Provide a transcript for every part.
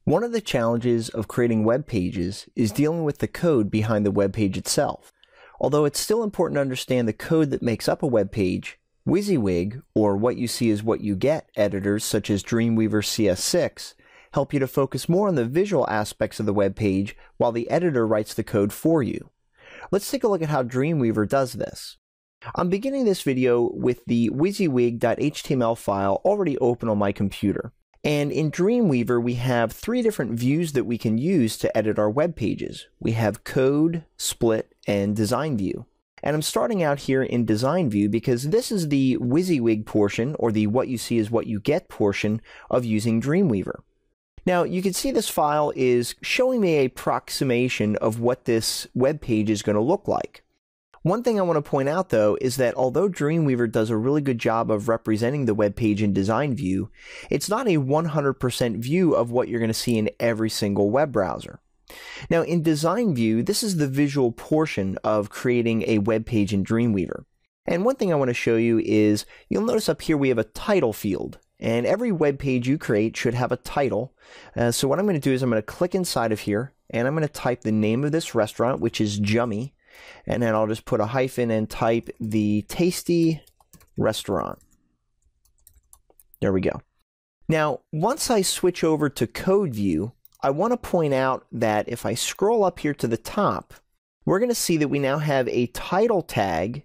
One of the challenges of creating web pages is dealing with the code behind the web page itself. Although it's still important to understand the code that makes up a web page, WYSIWYG, or what you see is what you get editors such as Dreamweaver CS6, help you to focus more on the visual aspects of the web page while the editor writes the code for you. Let's take a look at how Dreamweaver does this. I'm beginning this video with the WYSIWYG.html file already open on my computer. And in Dreamweaver, we have three different views that we can use to edit our web pages. We have Code, Split, and Design View. And I'm starting out here in Design View because this is the WYSIWYG portion, or the what you see is what you get portion of using Dreamweaver. Now, you can see this file is showing me a approximation of what this web page is going to look like. One thing I want to point out, though, is that although Dreamweaver does a really good job of representing the web page in Design View, it's not a 100% view of what you're going to see in every single web browser. Now, in Design View, this is the visual portion of creating a web page in Dreamweaver. And one thing I want to show you is, you'll notice up here we have a title field. And every web page you create should have a title. So what I'm going to do is I'm going to click inside of here, and I'm going to type the name of this restaurant, which is Jummy. And then I'll just put a hyphen and type the Tasty Restaurant. There we go. Now, once I switch over to Code View, I want to point out that if I scroll up here to the top, we're going to see that we now have a title tag,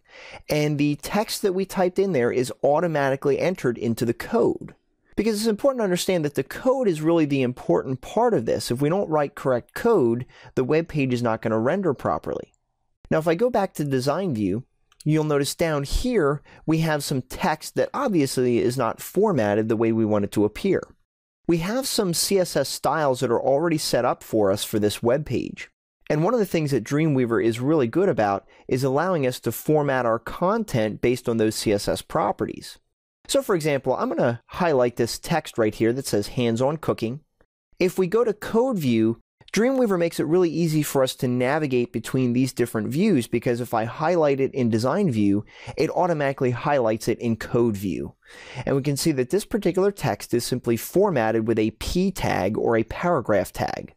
and the text that we typed in there is automatically entered into the code. Because it's important to understand that the code is really the important part of this. If we don't write correct code, the web page is not going to render properly. Now, if I go back to Design View, you'll notice down here we have some text that obviously is not formatted the way we want it to appear. We have some CSS styles that are already set up for us for this web page. And one of the things that Dreamweaver is really good about is allowing us to format our content based on those CSS properties. So for example, I'm going to highlight this text right here that says hands-on cooking. If we go to Code View, Dreamweaver makes it really easy for us to navigate between these different views, because if I highlight it in Design View, it automatically highlights it in Code View. And we can see that this particular text is simply formatted with a P tag or a paragraph tag.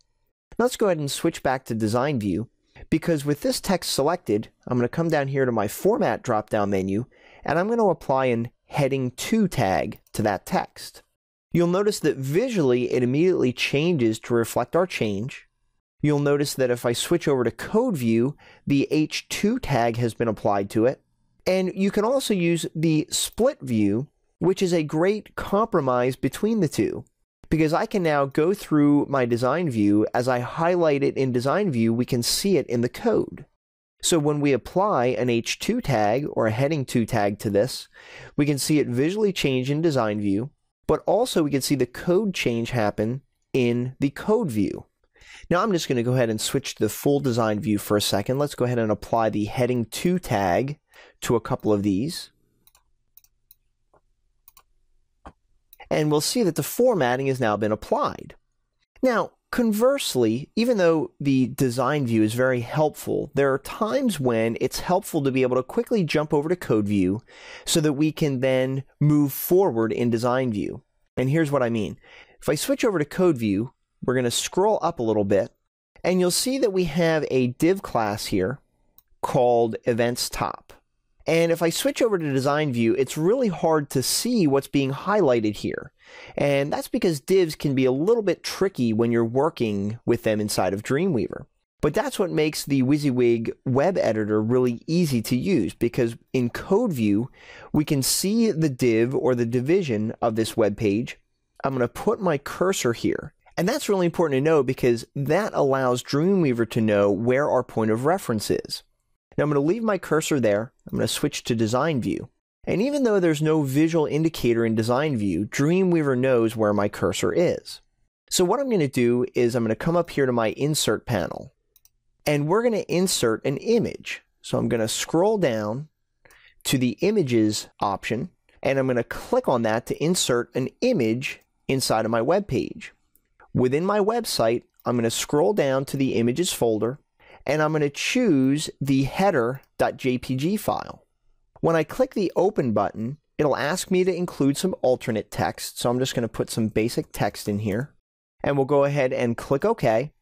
Now let's go ahead and switch back to Design View, because with this text selected, I'm going to come down here to my Format drop-down menu, and I'm going to apply an Heading To tag to that text. You'll notice that visually it immediately changes to reflect our change. You'll notice that if I switch over to Code View, the H2 tag has been applied to it. And you can also use the Split View, which is a great compromise between the two, because I can now go through my Design View. As I highlight it in Design View, we can see it in the code. So when we apply an H2 tag or a Heading To tag to this, we can see it visually change in Design View, but also we can see the code change happen in the Code View. Now I'm just going to go ahead and switch to the full Design View for a second. Let's go ahead and apply the Heading To tag to a couple of these. And we'll see that the formatting has now been applied. Now, conversely, even though the Design View is very helpful, there are times when it's helpful to be able to quickly jump over to Code View so that we can then move forward in Design View. And here's what I mean. If I switch over to Code View, we're going to scroll up a little bit, and you'll see that we have a div class here called Events Top. And if I switch over to Design View, it's really hard to see what's being highlighted here. And that's because divs can be a little bit tricky when you're working with them inside of Dreamweaver. But that's what makes the WYSIWYG web editor really easy to use, because in Code View, we can see the div or the division of this web page. I'm going to put my cursor here. And that's really important to know, because that allows Dreamweaver to know where our point of reference is. Now I'm going to leave my cursor there. I'm going to switch to Design View. And even though there's no visual indicator in Design View, Dreamweaver knows where my cursor is. So what I'm going to do is I'm going to come up here to my Insert panel, and we're going to insert an image. So I'm going to scroll down to the Images option, and I'm going to click on that to insert an image inside of my web page. Within my website, I'm going to scroll down to the Images folder, and I'm going to choose the header.jpg file. When I click the Open button, it'll ask me to include some alternate text, so I'm just going to put some basic text in here. and we'll go ahead and click OK.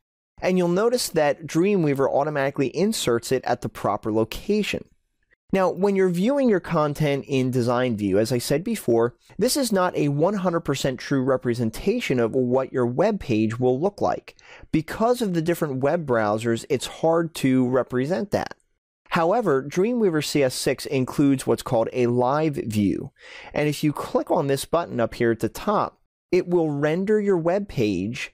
And you'll notice that Dreamweaver automatically inserts it at the proper location. Now, when you're viewing your content in Design View, as I said before, this is not a 100% true representation of what your web page will look like. Because of the different web browsers, it's hard to represent that. However, Dreamweaver CS6 includes what's called a live view. And if you click on this button up here at the top, it will render your web page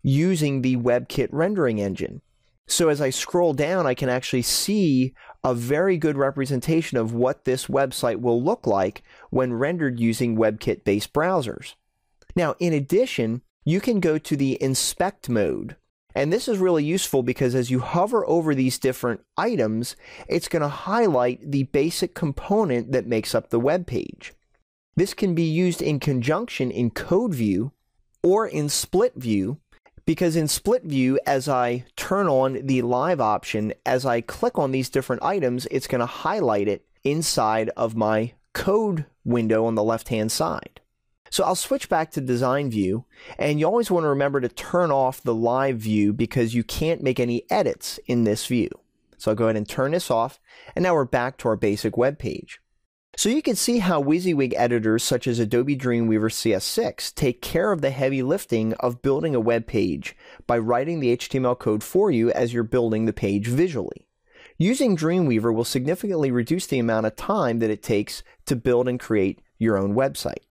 using the WebKit rendering engine. So as I scroll down, I can actually see a very good representation of what this website will look like when rendered using WebKit-based browsers. Now, in addition, you can go to the Inspect mode. And this is really useful because as you hover over these different items, it's going to highlight the basic component that makes up the web page. This can be used in conjunction in Code View or in Split View, because in Split View, as I turn on the live option, as I click on these different items, it's going to highlight it inside of my code window on the left-hand side. So I'll switch back to Design View, and you always want to remember to turn off the live view because you can't make any edits in this view. So I'll go ahead and turn this off, and now we're back to our basic web page. So you can see how WYSIWYG editors such as Adobe Dreamweaver CS6 take care of the heavy lifting of building a web page by writing the HTML code for you as you're building the page visually. Using Dreamweaver will significantly reduce the amount of time that it takes to build and create your own website.